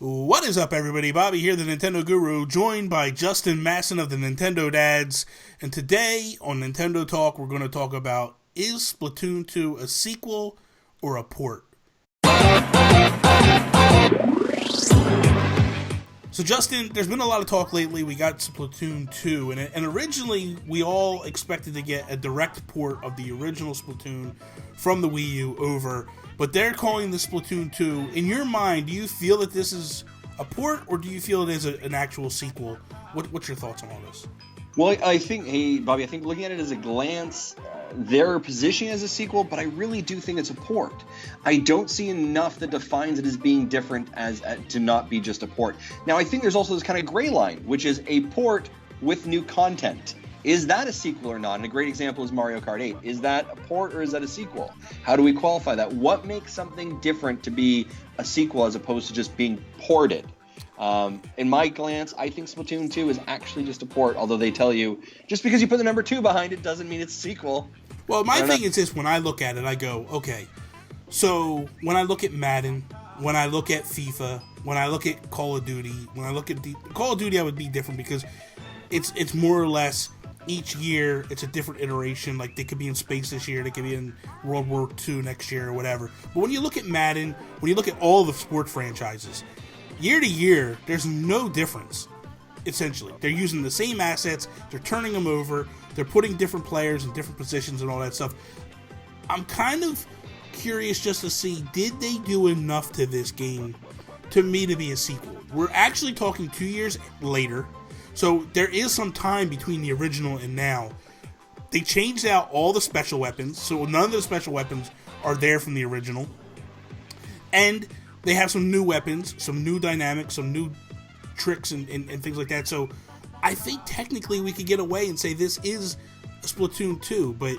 What is up, everybody? Bobby here, the Nintendo Guru, joined by Justin Masson of the Nintendo Dads. And today on Nintendo Talk, we're going to talk about, is Splatoon 2 a sequel or a port? So, Justin, there's been a lot of talk lately. We got Splatoon 2, and originally we all expected to get a direct port of the original Splatoon from the Wii U over, but they're calling this Splatoon 2. In your mind, do you feel that this is a port, or do you feel it is an actual sequel? What's your thoughts on all this? Well, I think, hey, Bobby, I think looking at it as a glance, they're positioning it as a sequel, but I really do think it's a port. I don't see enough that defines it as being different as to not be just a port. Now, I think there's also this kind of gray line, which is a port with new content. Is that a sequel or not? And a great example is Mario Kart 8. Is that a port or is that a sequel? How do we qualify that? What makes something different to be a sequel as opposed to just being ported? In my glance, I think Splatoon 2 is actually just a port, although they tell you just because you put the number 2 behind it doesn't mean it's a sequel. Well, my thing is this: when I look at it, I go, okay, so when I look at Madden, when I look at FIFA, when I look at Call of Duty, when I look at Call of Duty, I would be different because it's more or less each year it's a different iteration. Like, they could be in space this year, they could be in World War II next year or whatever. But when you look at Madden, when you look at all the sport franchises, year to year, there's no difference, essentially. They're using the same assets, they're turning them over, they're putting different players in different positions and all that stuff. I'm kind of curious just to see, did they do enough to this game to me to be a sequel? We're actually talking 2 years later, so there is some time between the original and now. They changed out all the special weapons, so none of the special weapons are there from the original. And they have some new weapons, some new dynamics, some new tricks and things like that. So I think technically we could get away and say this is a Splatoon 2, but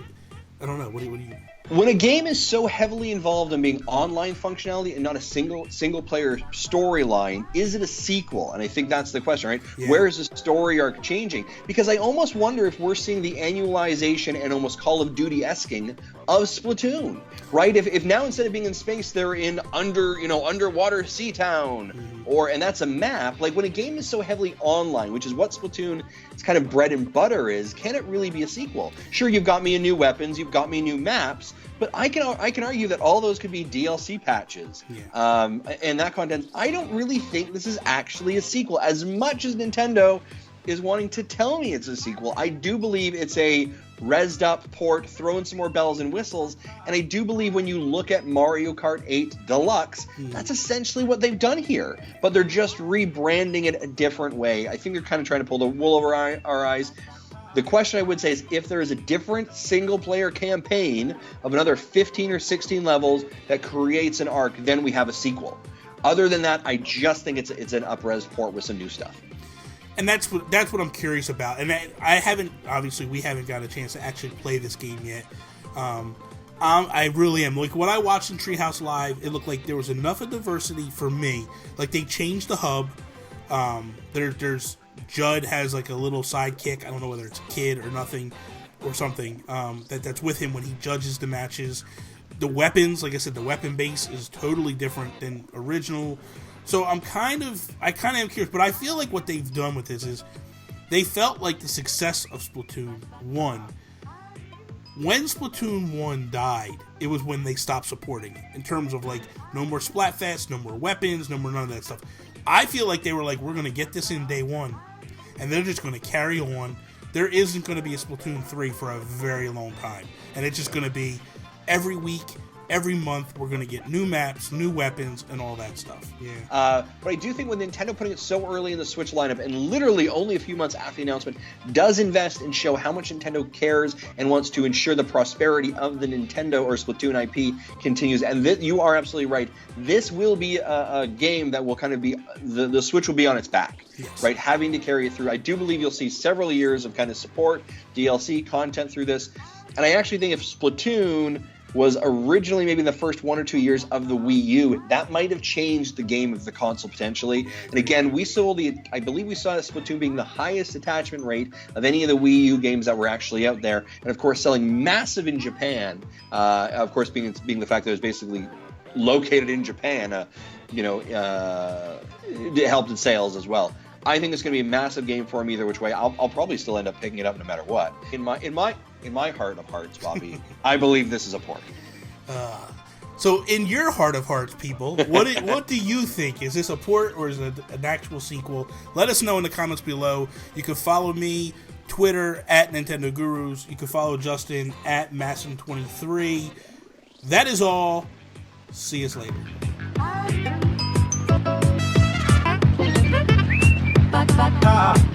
I don't know. What do you... When a game is so heavily involved in being online functionality and not a single player storyline, is it a sequel? And I think that's the question, right? Yeah. Where is the story arc changing? Because I almost wonder if we're seeing the annualization and almost Call of Duty-esking of Splatoon, right? If now instead of being in space, they're in underwater sea town, and that's a map. Like, when a game is so heavily online, which is what Splatoon is kind of bread and butter is, can it really be a sequel? Sure, you've got me in new weapons, you've got me new maps, but I can argue that all those could be DLC patches. Yeah. And that content. I don't really think this is actually a sequel. As much as Nintendo is wanting to tell me it's a sequel, I do believe it's a rezzed up port, throw in some more bells and whistles, and I do believe when you look at Mario Kart 8 Deluxe, that's essentially what they've done here, but they're just rebranding it a different way. I think they're kind of trying to pull the wool over our eyes. The question I would say is, if there is a different single-player campaign of another 15 or 16 levels that creates an arc, then we have a sequel. Other than that, I just think it's an up-res port with some new stuff. And that's what I'm curious about. And we haven't got a chance to actually play this game yet. I really am. Like, when I watched in Treehouse Live, it looked like there was enough of diversity for me. Like, they changed the hub. There's Judd has like a little sidekick. I don't know whether it's a kid or nothing or something that's with him when he judges the matches. The weapons, like I said, the weapon base is totally different than original. So I kind of am curious, but I feel like what they've done with this is they felt like the success of Splatoon 1. When Splatoon 1 died, it was when they stopped supporting it in terms of like no more Splatfest, no more weapons, no more none of that stuff. I feel like they were like, we're going to get this in day one, and they're just going to carry on. There isn't going to be a Splatoon 3 for a very long time, and it's just going to be every week, every month, we're going to get new maps, new weapons, and all that stuff. Yeah. But I do think with Nintendo putting it so early in the Switch lineup, and literally only a few months after the announcement, does invest and show how much Nintendo cares and wants to ensure the prosperity of the Nintendo or Splatoon IP continues. And you are absolutely right. This will be a game that will kind of be, the Switch will be on its back, yes, right? Having to carry it through. I do believe you'll see several years of kind of support, DLC, content through this. And I actually think if Splatoon was originally maybe the first 1 or 2 years of the Wii U, that might have changed the game of the console potentially. And again, I believe we saw Splatoon being the highest attachment rate of any of the Wii U games that were actually out there, and of course selling massive in Japan. Of course, being the fact that it was basically located in Japan. it helped in sales as well. I think it's going to be a massive game for him either which way. I'll probably still end up picking it up no matter what. In my heart of hearts, Bobby, I believe this is a port. So in your heart of hearts, people, what do you think? Is this a port or is it an actual sequel? Let us know in the comments below. You can follow me, Twitter, at Nintendo Gurus. You can follow Justin, at Masson23. That is all. See us later.